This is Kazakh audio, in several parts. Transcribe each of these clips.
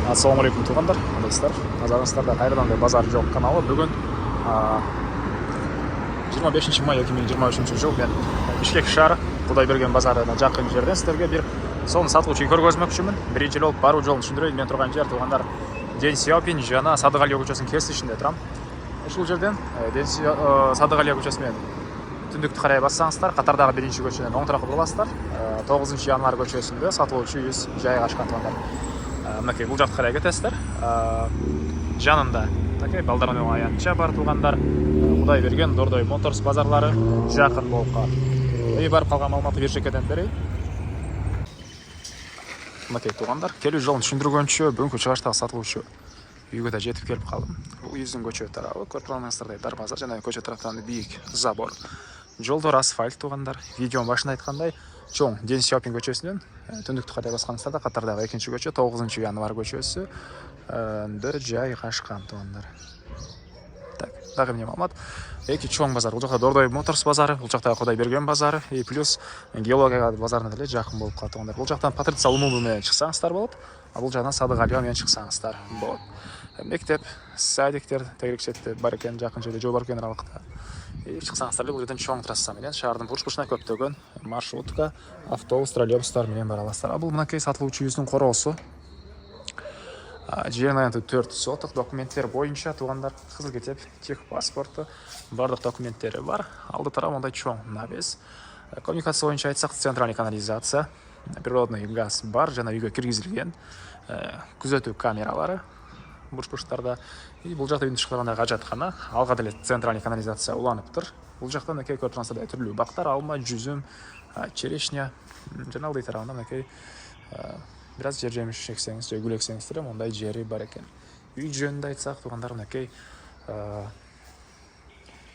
Ассалаумағалейкум туғандар, достар. Қазақстанда қайрадан базар жоқ каналы. Бүгін 25 май 2023 жыл мен Бішкек шары Құдайберген базарына жақын жерден сіздерге бір соны сатылушы көргөзмөкчүмүн. Биринчи жолу баруу жолун түшүндүрөйүн. Мен турган жер туғандар Ден Сяопин жана Садыгалия көчөсүнүн кесишинде турам. Ушул жерден Садыгалия көчөсү менен түндүктү карай бассаңыздар, катардагы биринчи көчөнүн оң тарапы буласыздар. 9 январь көчөсүндө сатылуучу үйүз жайгашкан туғандар. Мынакей бул жакты карай кетесиздер. Жанында мынакей балдарымдын аянтча бар туғандар. Құдайберген, Дордой Моторс базарлары жакын болуп калат. Барып калган маалыматты бир чекеден берейин. Мынакей туғандар, келүү жолун түшүндүргөнчө бүгүнкү чыгыштагы сатылуучу үйгө да жетип келип калдым. Бул үйүздүн көчө тарабы, көрүп турганыңыздардай дарбаза жана көчө тараптан бийик забор. Жолдор асфальт туғандар. Видеонун башында айткандай, чоң Ден Сяопин көчөсүнөн түндүктү карай баскаңыздарда катардагы экинчи көчө 9 январь көчөсү жайгашкан туғандар. Так, дагы эмне маалымат? Эки чоң базар. Бул жакта Дордой Моторс базары, бул жакта Құдайберген базары и плюс геология базарына деле жакын болуп калат туғандар. Бул жактан Патриция Лумуму менен чыксаңыздар болот, а бул жактан Садыгалия менен чыксаңыздар болот. Мектеп, садиктер тегерек четте бар экен, жакын жерде жол бар экен аралыкта. Чыксаңыздар бул жерден чоң трасса менен шаардын бурч-бурчуна көптөгөн маршрутка, автобус, троллейбустар менен бара аласыздар. А бул мынакей сатылуучу үйүздүн короосу. Жерин аянты 4 соток, документтер боюнча туғандар кызыл кетеп, тех паспорту, бардык документтери бар. Алды тарап мындай чоң навес. Коммуникация боюнча айтсак, центральный канализация, природный газ бар жана үйгө киргизилген. Күзөтүү камералары бурч-бурчтарда. И бул жакта үйдүн тышкы тарабындагы ажаткана, алга деле центральный канализация уланыптыр. Бул жактан мынакей көрүп турсаңыздар түрлүү бактар, алма, жүзүм, черешня жана алды тарабында мынакей бираз жер жемиш эксеңиз же гүл эксеңиздер мондай жери бар экен. Үй жөнүндө айтсак туғандар мынакей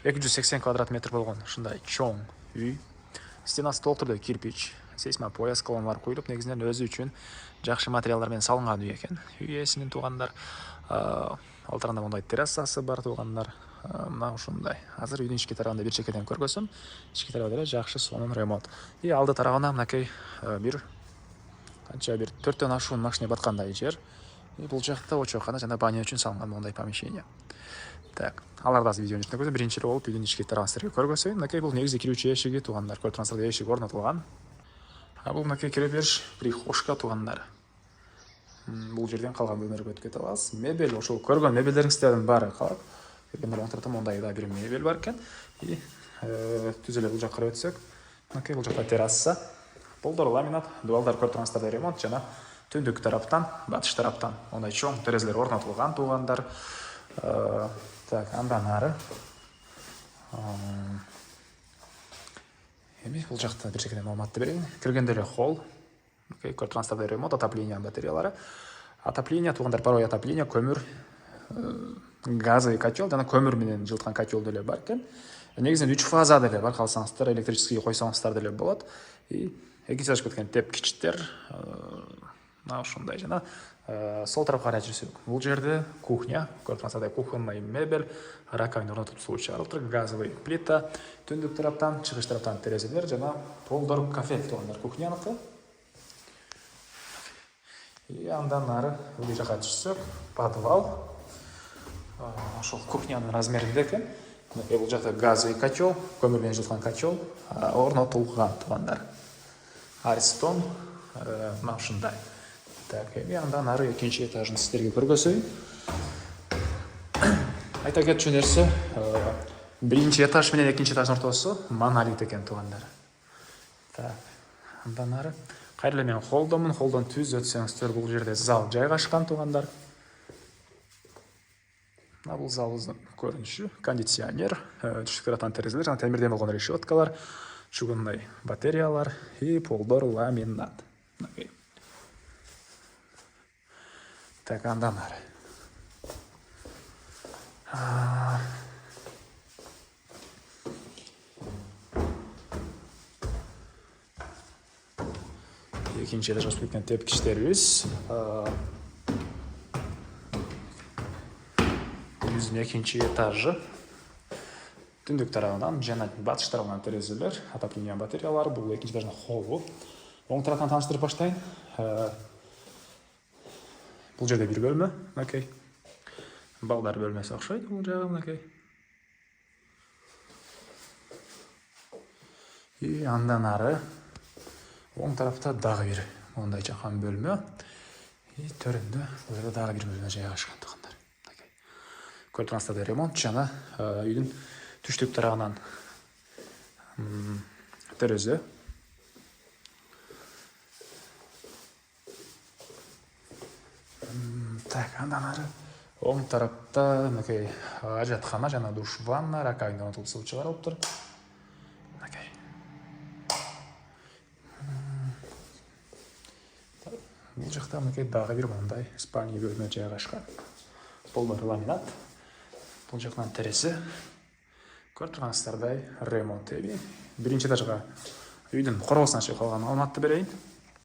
280 квадрат метр болгон ушундай чоң үй. Стенасы толук түрдө кирпич, сейсмопояс колонлар куюлуп, негизинен өзү үчүн жакшы материалдар менен салынган үй экен. Үй ээсинин туғандар алтарында мондай террасасы бар туғандар. Мына ушундай. Азыр үйдүн ички тарабында бир чекеден көргөзөм. Ички тарабы деле жакшы сонун ремонт. И алды тарабына мынакей бир 4төн ашуун машина баткандай жер. Бул жакта очокана жана баня үчүн салынган мондай помещение. Так, аларды азыр видеонун ичинде көрсөм, биринчи болуп үйдүн ички тарабын сиздерге көргөзөйүн. Мынакей бул негизи кирүүчү эшиги туғандар, көрүп турсаңыздар эшик орнотулган. А бул мынакей кире бериш прихожка туғандар. Бул жерден калган бөлмөлөргө өтүп кете аласыз. Мебель, ошол көргөн мебелдериңиздин баары калат. Көргөндөр оң тарапта мондай да бир мебель бар экен. И түз эле бул жакка карап өтсөк, мынакей бул жакта терраса. Полдор ламинат, дуалдар көрүп турсаңыздар ремонт жана түндүк тараптан, батыш тараптан мондай чоң терезелер орнотулган туғандар. Так, андан ары. Эми бул жакта бир чекеден маалыматты берейин. Киргенде эле холл. Көрүп турсаңыздар ремонт, отопление батареялары. Отопление туғандар паровой отопление, көмүр, газовый котел жана көмүр менен жылыткан котел деле бар экен. Негизинен 3 фаза деле бар, калсаңыздар электрический койсоңуздар деле болот. И экинчи этаж кеткен тепкичтер, мына ушундай жана сол тарапка карай жүрсөк, бул жерде кухня, көрүп турсаңыздар кухонный мебель, раковина орнотуп суу чыгарылыптыр, газовый плита, түндүк тараптан, чыгыш тараптан терезелер жана полдор кафе туғандар кухняныкы. И андан ары бул жака түшсөк, подвал. Ошол кухнянын размеринде экен. Бул жакта газовый котел, көмүр менен жылыткан котел орнотулган туғандар. Аристон, мына ушундай. Так, эми андан ары экинчи этажын сиздерге көргөзөйүн. Айта кетчү нерсе, биринчи этаж менен экинчи этаждын ортосу монолит экен туғандар. Так, андан ары кайра эле мен холдомун, холдон түз өтсөңүздөр бул жерде зал жайгашкан туғандар. Мына бул залыбыздын көрүнүшү, кондиционер, түштүк тараптан терезелер жана темирден болгон решеткалар, чугунный батареялар и полдор ламинат. Так, андан ары. Экинчи этажга чыгып кеткен тепкичтерибиз. Үйүздүн экинчи этажы. Түндүк тарабынан жана батыш тарабынан терезелер, отопление батареялары, бул экинчи этаждын холлу. Оң тараптан тааныштырып баштайын. Бұл жерде бір бөлме, мінекей. Балдар бөлмесі ұқсайды бұл жағы, мінекей. И андан ары оң тарапта дағы бір ондай жаққан бөлме. И төрінде бұл жерде дағы бір бөлме жайғашқан тұғындар. Көріп тұрғансыздар, ремонт жана үйдің түштік тарағынан терезе. Так, андан ары оң тарапта мінекей ажатхана жана душ, ванна, раковина ұмытылып су шығарылып тұр. Мінекей. Бұл жақта мінекей дағы бір мындай спальня бөлме жайғашқан. Бұл бір ламинат. Бұл жақтан терезе. Көріп тұрғансыздардай ремонт. Бірінші этажға үйдің құрылысын ашып қалған алматты берейін.